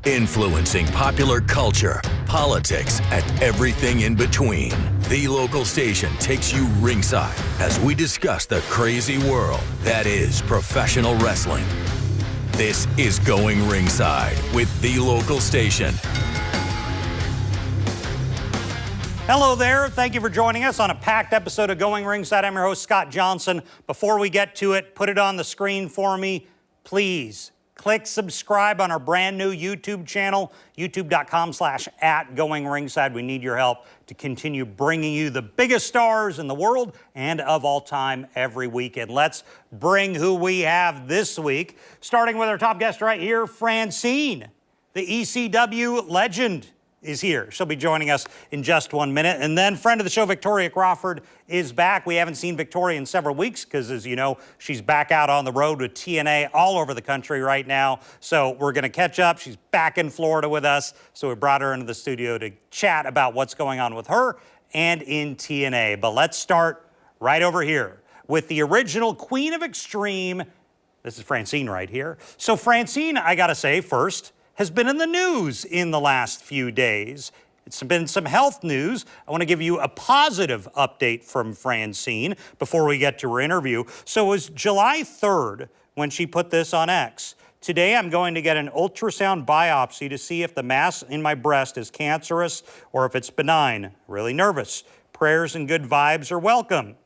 influencing popular culture, politics, and everything in between. The local station takes you ringside as we discuss the crazy world that is professional wrestling. This is Going Ringside with The Local Station. Hello there. Thank you for joining us on a packed episode of Going Ringside. I'm your host, Scott Johnson. Before we get to it, put it on the screen for me. Please click subscribe on our brand new YouTube channel, youtube.com/@GoingRingside. We need your help to continue bringing you the biggest stars in the world and of all time every week. And let's bring who we have this week, starting with our top guest right here, Francine, the ECW Legend, is here. She'll be joining us in just 1 minute. And then friend of the show, Victoria Crawford, is back. We haven't seen Victoria in several weeks because, as you know, she's back out on the road with TNA all over the country right now. So we're going to catch up. She's back in Florida with us. So we brought her into the studio to chat about what's going on with her and in TNA. But let's start right over here with the original Queen of Extreme. This is Francine right here. So Francine, I got to say first, has been in the news in the last few days. It's been some health news. I want to give you a positive update from Francine before we get to her interview. So it was July 3rd when she put this on X. Today I'm going to get an ultrasound biopsy to see if the mass in my breast is cancerous or if it's benign. Really nervous. Prayers and good vibes are welcome.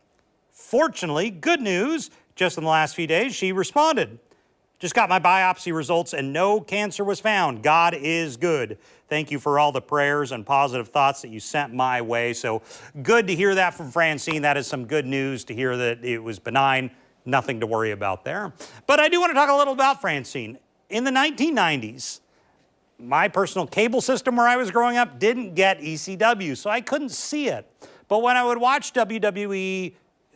Fortunately, good news, just in the last few days, she responded. Just got my biopsy results and no cancer was found. God is good. Thank you for all the prayers and positive thoughts that you sent my way. So good to hear that from Francine. That is some good news to hear that it was benign. Nothing to worry about there. But I do want to talk a little about Francine. In the 1990s, my personal cable system where I was growing up didn't get ECW, so I couldn't see it. But when I would watch WWE,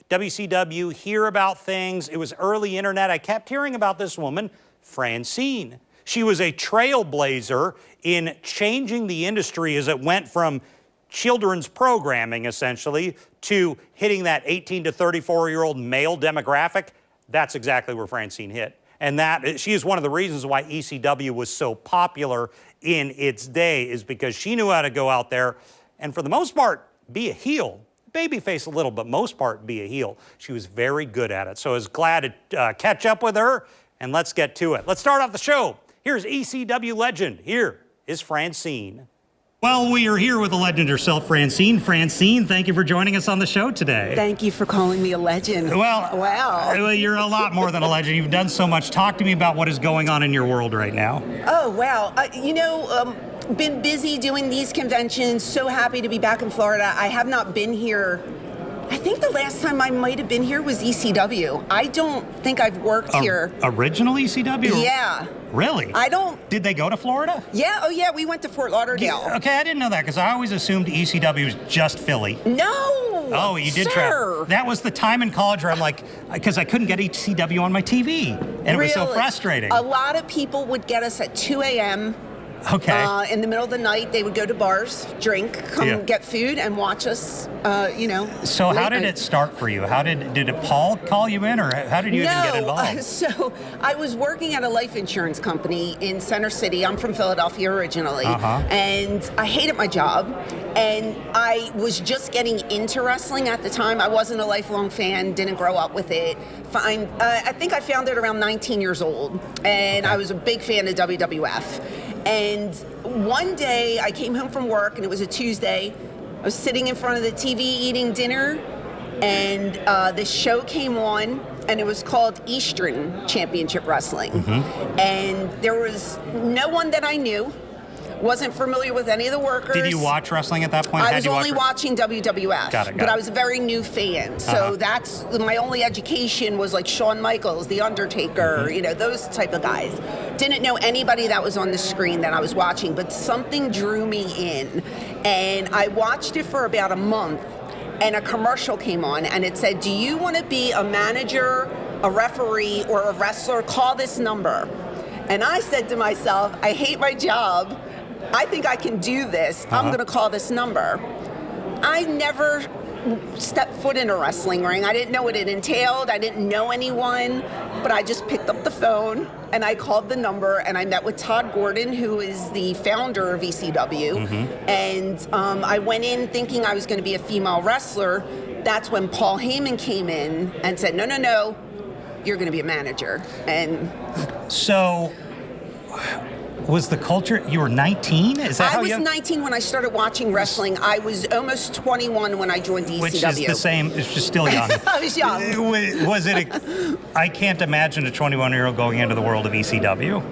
WCW, hear about things. It was early internet. I kept hearing about this woman, Francine. She was a trailblazer in changing the industry as it went from children's programming, essentially, to hitting that 18 to 34-year-old male demographic. That's exactly where Francine hit. And that she is one of the reasons why ECW was so popular in its day, is because she knew how to go out there and, for the most part, be a heel. Babyface a little, but most part be a heel. She was very good at it. So I was glad to catch up with her, and let's get to it. Let's start off the show. Here's ECW Legend. Here is Francine. Well, we are here with the legend herself, Francine. Francine, thank you for joining us on the show today. Thank you for calling me a legend. Well, wow. You're a lot more than a legend. You've done so much. Talk to me about what is going on in your world right now. Oh, wow. Been busy doing these conventions. So happy to be back in Florida. I have not been here. I think the last time I might have been here was ECW. I don't think I've worked here. Original ECW? Yeah. Really? I don't. Did they go to Florida? Yeah. Oh, yeah. We went to Fort Lauderdale. Okay, I didn't know that because I always assumed ECW was just Philly. No. Oh, you did travel. That was the time in college where I'm like, because I couldn't get ECW on my TV, and it was so frustrating. A lot of people would get us at 2 a.m. Okay. In the middle of the night, they would go to bars, drink, come get food, and watch us, So how did it start for you? Did Paul call you in, or how did you even get involved? So I was working at a life insurance company in Center City. I'm from Philadelphia originally. And I hated my job. And I was just getting into wrestling at the time. I wasn't a lifelong fan, didn't grow up with it. I think I found it around 19 years old. And I was a big fan of WWF. And one day I came home from work, and it was a Tuesday. I was sitting in front of the TV eating dinner, and this show came on, and it was called Eastern Championship Wrestling. And there was no one that I knew. Wasn't familiar with any of the workers. Did you watch wrestling at that point? I was only watching WWF. Got it. But I was a very new fan. So that's my only education was like Shawn Michaels, The Undertaker, those type of guys. Didn't know anybody that was on the screen that I was watching, but something drew me in. And I watched it for about a month, and a commercial came on, and it said, do you want to be a manager, a referee, or a wrestler? Call this number. And I said to myself, I hate my job. I think I can do this. I'm going to call this number. I never step foot in a wrestling ring. I didn't know what it entailed. I didn't know anyone, but I just picked up the phone and I called the number and I met with Todd Gordon, who is the founder of ECW. And I went in thinking I was going to be a female wrestler. That's when Paul Heyman came in and said, no, no, no, you're going to be a manager. And so was the culture, you were 19? Is that I was 19 when I started watching wrestling. I was almost 21 when I joined ECW. Which is the same, it's just still young. I was young. Was it I can't imagine a 21-year-old going into the world of ECW.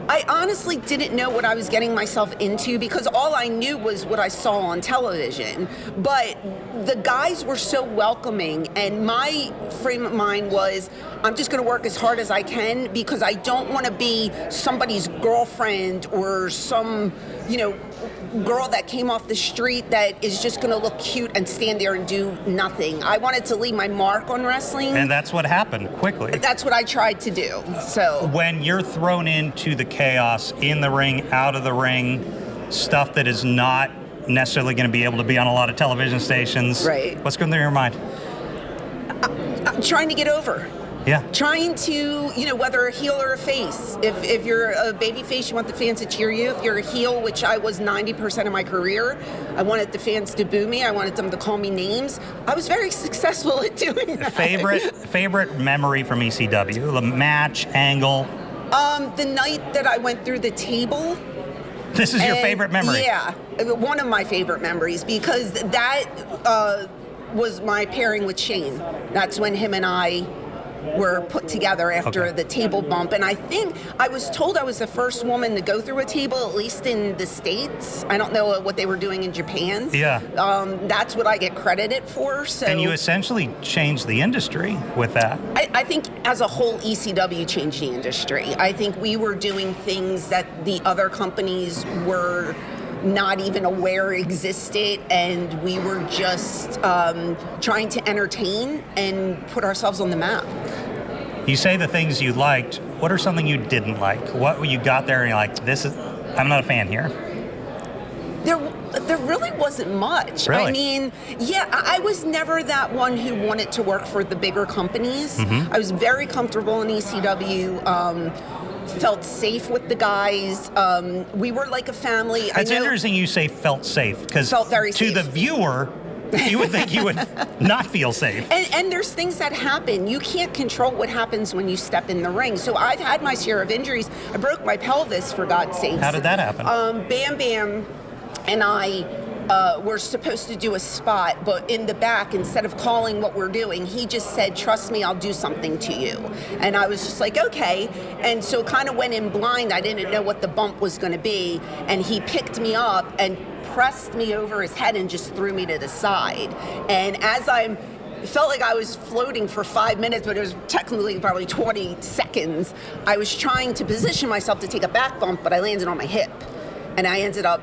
I honestly didn't know what I was getting myself into because all I knew was what I saw on television. But the guys were so welcoming, and my frame of mind was, I'm just going to work as hard as I can because I don't want to be somebody's girlfriend or some, you know, girl that came off the street that is just going to look cute and stand there and do nothing. I wanted to leave my mark on wrestling. And that's what happened quickly. That's what I tried to do. So when you're thrown into the chaos in the ring, out of the ring, stuff that is not necessarily going to be able to be on a lot of television stations. Right. What's going through your mind? I'm trying to get over. Yeah. Trying to, you know, whether a heel or a face. If you're a baby face, you want the fans to cheer you. If you're a heel, which I was 90% of my career, I wanted the fans to boo me. I wanted them to call me names. I was very successful at doing that. Favorite memory from ECW? The match, angle? The night that I went through the table. This is your favorite memory? Yeah, one of my favorite memories because that was my pairing with Shane. That's when him and I were put together after the table bump. And I think I was told I was the first woman to go through a table, at least in the States. I don't know what they were doing in Japan. Yeah. That's what I get credited for. So. And you essentially changed the industry with that. I think as a whole, ECW changed the industry. I think we were doing things that the other companies were not even aware existed, and we were just trying to entertain and put ourselves on the map. You say the things you liked. What are something you didn't like? What you got there and you're like, I'm not a fan here? There really wasn't much. Really? I mean, yeah, I was never that one who wanted to work for the bigger companies. I was very comfortable in ECW. Felt safe with the guys. We were like a family. It's interesting you say felt safe, because to the viewer, you would think you would not feel safe. And there's things that happen. You can't control what happens when you step in the ring. So I've had my share of injuries. I broke my pelvis, for God's sakes. How did that happen? Bam Bam and I were supposed to do a spot, but in the back, instead of calling what we're doing, he just said, trust me, I'll do something to you. And I was just like, okay. And so kind of went in blind. I didn't know what the bump was going to be. And he picked me up and pressed me over his head and just threw me to the side. And as it felt like I was floating for 5 minutes, but it was technically probably 20 seconds. I was trying to position myself to take a back bump, but I landed on my hip. And I ended up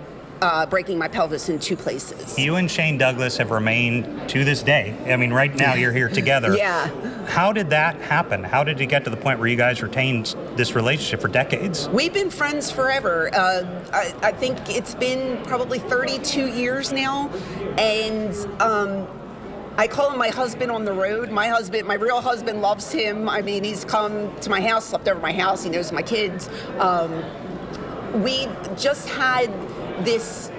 breaking my pelvis in 2 places. You and Shane Douglas have remained to this day. I mean, right now you're here together. Yeah. How did that happen? How did it get to the point where you guys retained this relationship for decades? We've been friends forever. I think it's been probably 32 years now. And I call him my husband on the road. My real husband loves him. I mean, he's come to my house, slept over at my house. He knows my kids. We've just had this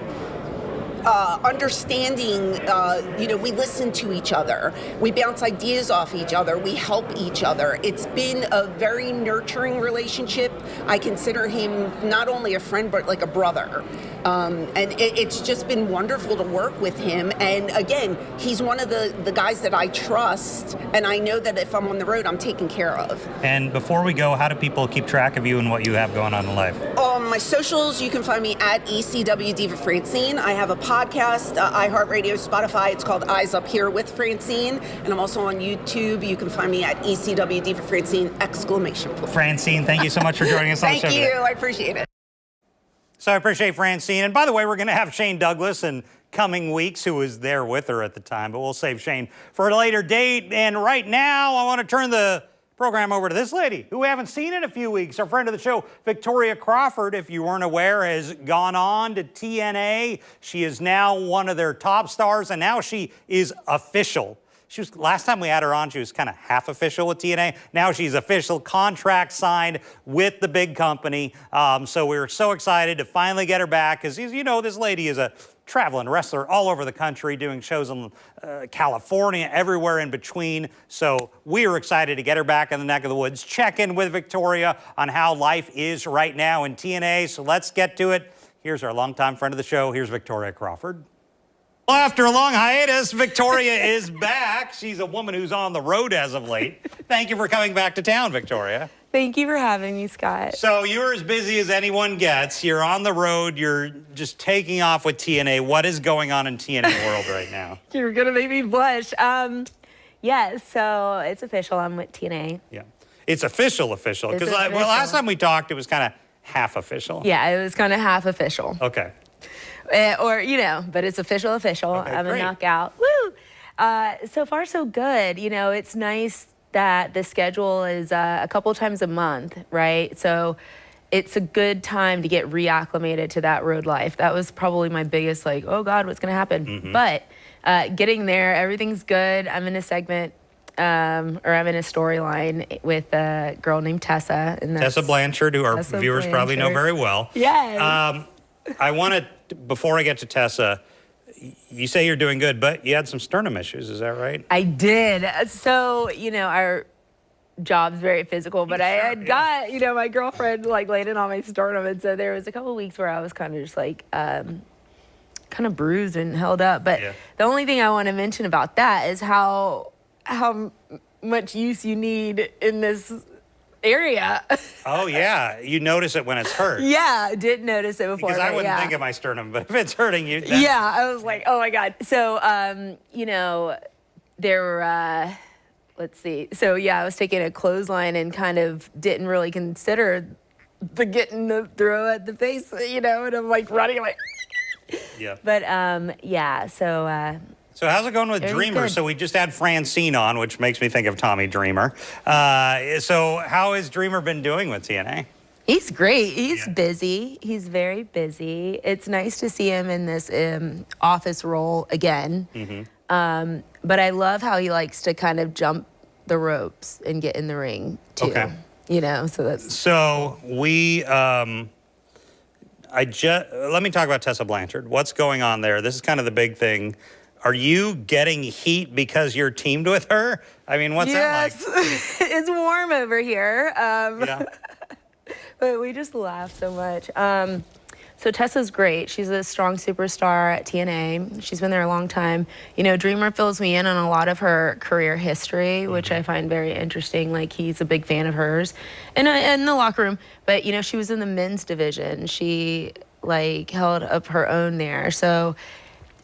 understanding, we listen to each other. We bounce ideas off each other. We help each other. It's been a very nurturing relationship. I consider him not only a friend, but like a brother. And it's just been wonderful to work with him. And again, he's one of the guys that I trust, and I know that if I'm on the road, I'm taken care of. And before we go, how do people keep track of you and what you have going on in life? My socials, you can find me at ECW Diva Francine. I have a podcast, iHeartRadio, Spotify. It's called Eyes Up Here with Francine. And I'm also on YouTube. You can find me at ECW Diva Francine, ! Francine, thank you so much for joining us on the show. Thank you. I appreciate it. So I appreciate Francine. And by the way, we're going to have Shane Douglas in coming weeks, who was there with her at the time. But we'll save Shane for a later date. And right now, I want to turn the program over to this lady who we haven't seen in a few weeks. Our friend of the show, Victoria Crawford, if you weren't aware, has gone on to TNA. She is now one of their top stars, and now she is official. She was, last time we had her on, she was kind of half official with TNA. Now she's official, contract signed with the big company. So we were so excited to finally get her back, because you know, this lady is a traveling wrestler all over the country, doing shows in California, everywhere in between. So we are excited to get her back in the neck of the woods. Check in with Victoria on how life is right now in TNA. So let's get to it. Here's our longtime friend of the show. Here's Victoria Crawford. Well, after a long hiatus, Victoria is back. She's a woman who's on the road as of late. Thank you for coming back to town, Victoria. Thank you for having me, Scott. So you're as busy as anyone gets. You're on the road. You're just taking off with TNA. What is going on in TNA world right now? You're going to make me blush. Yeah, so it's official. I'm with TNA. Yeah. It's official. Because well, last time we talked, it was kind of half official. Yeah, it was kind of half official. Okay. Or, you know, but it's official. Okay, I'm great. a knockout. Woo! So far, so good. You know, it's nice that the schedule is a couple times a month, right? So it's a good time to get reacclimated to that road life. That was probably my biggest, like, oh God, what's going to happen? Mm-hmm. But getting there, everything's good. I'm in a segment, or I'm in a storyline with a girl named Tessa. And Tessa Blanchard, who our viewers probably know very well. Yes. I want to, before I get to Tessa, you say you're doing good, but you had some sternum issues, is that right? I did. So, you know, our job's very physical, but I had got, you know, my girlfriend like laid it on my sternum. And so there was a couple of weeks where I was kind of just like, kind of bruised and held up. But the only thing I want to mention about that is how much use you need in this area. Oh, yeah. You notice it when it's hurt. Yeah, I did notice it before. Because I wouldn't think of my sternum, but if it's hurting you. Then... Yeah, I was like, oh my God. So, you know, there were, let's see. So, yeah, I was taking a clothesline and kind of didn't really consider getting the throw at the face, you know, and I'm like running, I'm like, yeah. But, yeah, so. So how's it going with Dreamer? Good. So we just had Francine on, which makes me think of Tommy Dreamer. So how has Dreamer been doing with TNA? He's great. He's busy. He's very busy. It's nice to see him in this office role again. Mm-hmm. But I love how he likes to kind of jump the ropes and get in the ring too. Okay. You know, so that's. So we, let me talk about Tessa Blanchard. What's going on there? This is kind of the big thing. Are you getting heat because you're teamed with her? I mean, what's that like? It's warm over here. But we just laugh so much. So Tessa's great. She's a strong superstar at TNA. She's been there a long time. You know, Dreamer fills me in on a lot of her career history, which I find very interesting. Like, he's a big fan of hers in the locker room. But, you know, she was in the men's division. She, like, held up her own there. So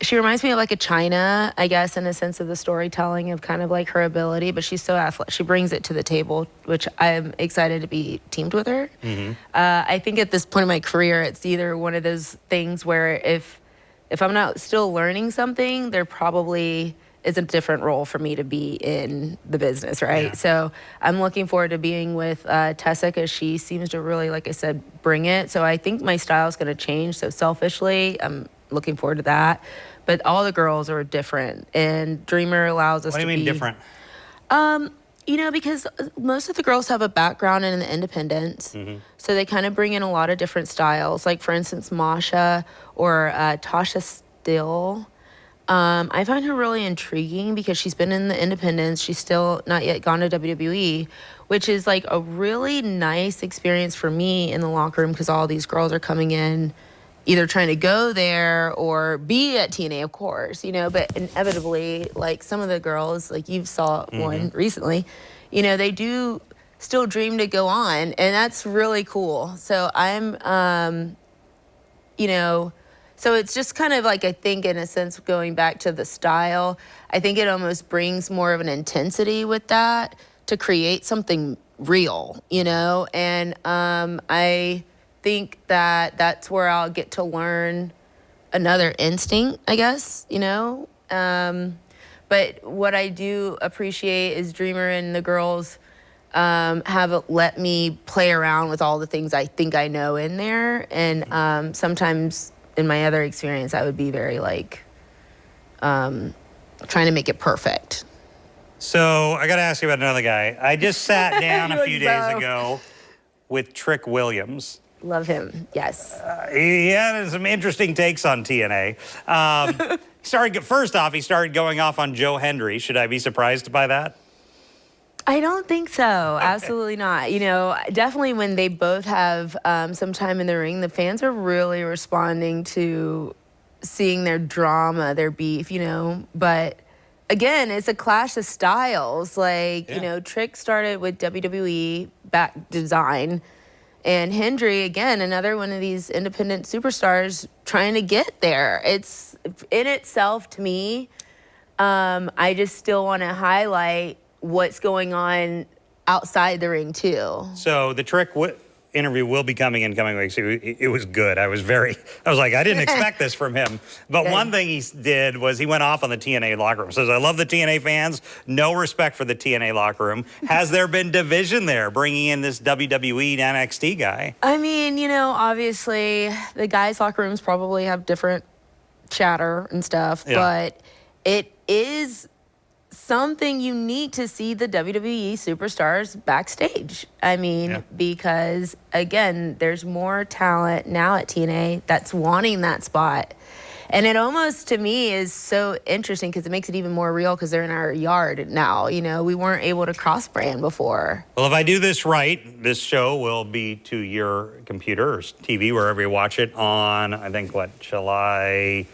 she reminds me of like a Chyna, I guess, in a sense of the storytelling of kind of like her ability, but she's so athletic. She brings it to the table, which I'm excited to be teamed with her. Mm-hmm. I think at this point in my career, it's either one of those things where if I'm not still learning something, there probably is a different role for me to be in the business, right? Yeah. So I'm looking forward to being with Tessa, because she seems to really, like I said, bring it. So I think my style is going to change. So selfishly, I'm looking forward to that. But all the girls are different, and Dreamer allows us to be... What do you mean different? You know, because most of the girls have a background in the independents, so they kind of bring in a lot of different styles. Like, for instance, Masha or Tasha Still. I find her really intriguing because she's been in the independents. She's still not yet gone to WWE, which is like a really nice experience for me in the locker room, because all these girls are coming in either trying to go there or be at TNA, of course, you know, but inevitably, like, some of the girls, like you saw one recently, you know, they do still dream to go on, and that's really cool. So I'm, you know, so it's just kind of like, I think in a sense, going back to the style, I think it almost brings more of an intensity with that to create something real, you know, and I think that that's where I'll get to learn another instinct, I guess, you know. But what I do appreciate is Dreamer and the girls have let me play around with all the things I think I know in there. And sometimes in my other experience, I would be very like trying to make it perfect. So I got to ask you about another guy. I just sat down a few days ago with Trick Williams. Love him, yes. He had some interesting takes on TNA. First off, he started going off on Joe Hendry. Should I be surprised by that? I don't think so. Okay. Absolutely not. You know, definitely when they both have some time in the ring, the fans are really responding to seeing their drama, their beef, you know. But again, it's a clash of styles. Like, you know, Trick started with WWE back design. And Hendry, again, another one of these independent superstars trying to get there. It's in itself, to me, I just still want to highlight what's going on outside the ring, too. So the Trick interview will be coming in coming weeks. It was good. I was like, I didn't expect this from him. But one thing he did was he went off on the TNA locker room. Says, I love the TNA fans. No respect for the TNA locker room. Has there been division there, bringing in this WWE NXT guy? I mean, you know, obviously the guys' locker rooms probably have different chatter and stuff, but it is something unique to see the WWE superstars backstage. I mean, because again, there's more talent now at TNA that's wanting that spot. And it almost, to me, is so interesting because it makes it even more real because they're in our yard now. You know, we weren't able to cross-brand before. Well, if I do this right, this show will be to your computer or TV, wherever you watch it, on, I think, July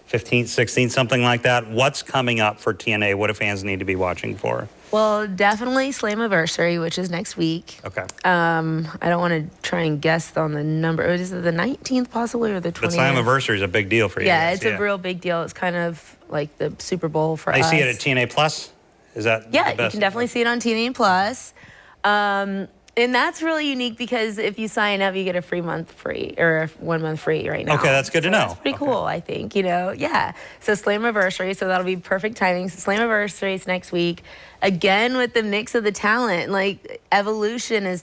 15th, 16th, something like that. What's coming up for TNA? What do fans need to be watching for? Well, definitely Slammiversary, which is next week. Okay. I don't want to try and guess on the number. Is it the 19th possibly or the 20th? But Slammiversary is a big deal for you guys. It's a real big deal. It's kind of like the Super Bowl for us. I see it at TNA Plus? Is that the best? You can definitely see it on TNA Plus. And that's really unique because if you sign up, you get a free month free or 1 month free right now. Okay, that's good to know. That's pretty cool, I think, you know. Yeah. So Slammiversary, so that'll be perfect timing. So Slammiversary is next week. Again, with the mix of the talent, like Evolution is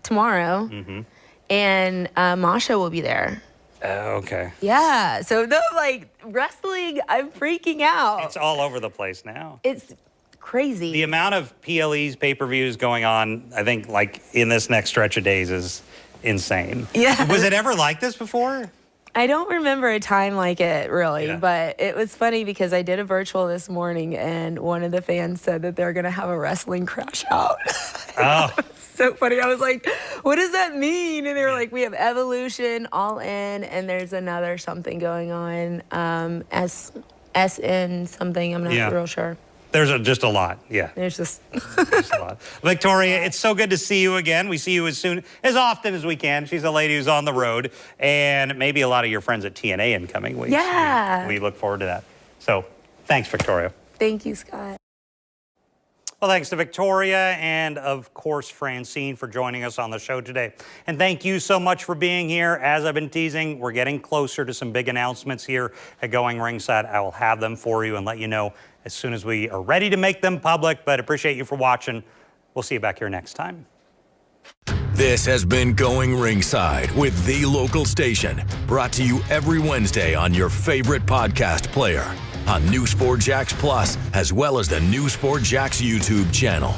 tomorrow. Mm-hmm. And Masha will be there. Okay. Yeah. So no, like wrestling, I'm freaking out. It's all over the place now. It's crazy. The amount of PLEs, pay-per-views going on, I think, like in this next stretch of days is insane. Yeah. Was it ever like this before? I don't remember a time like it, really, but it was funny because I did a virtual this morning and one of the fans said that they're going to have a wrestling crash out. Oh. So funny. I was like, what does that mean? And they were like, we have Evolution, All In, and there's another something going on, SN something. I'm not real sure. There's just a lot, There's just a lot. Victoria, it's so good to see you again. We see you as often as we can. She's a lady who's on the road, and maybe a lot of your friends at TNA in coming weeks. Yeah. We look forward to that. So, thanks, Victoria. Thank you, Scott. Well, thanks to Victoria and, of course, Francine for joining us on the show today. And thank you so much for being here. As I've been teasing, we're getting closer to some big announcements here at Going Ringside. I will have them for you and let you know as soon as we are ready to make them public, but appreciate you for watching. We'll see you back here next time. This has been Going Ringside with The Local Station, brought to you every Wednesday on your favorite podcast player, on News4 Jax Plus, as well as the News4 Jax YouTube channel.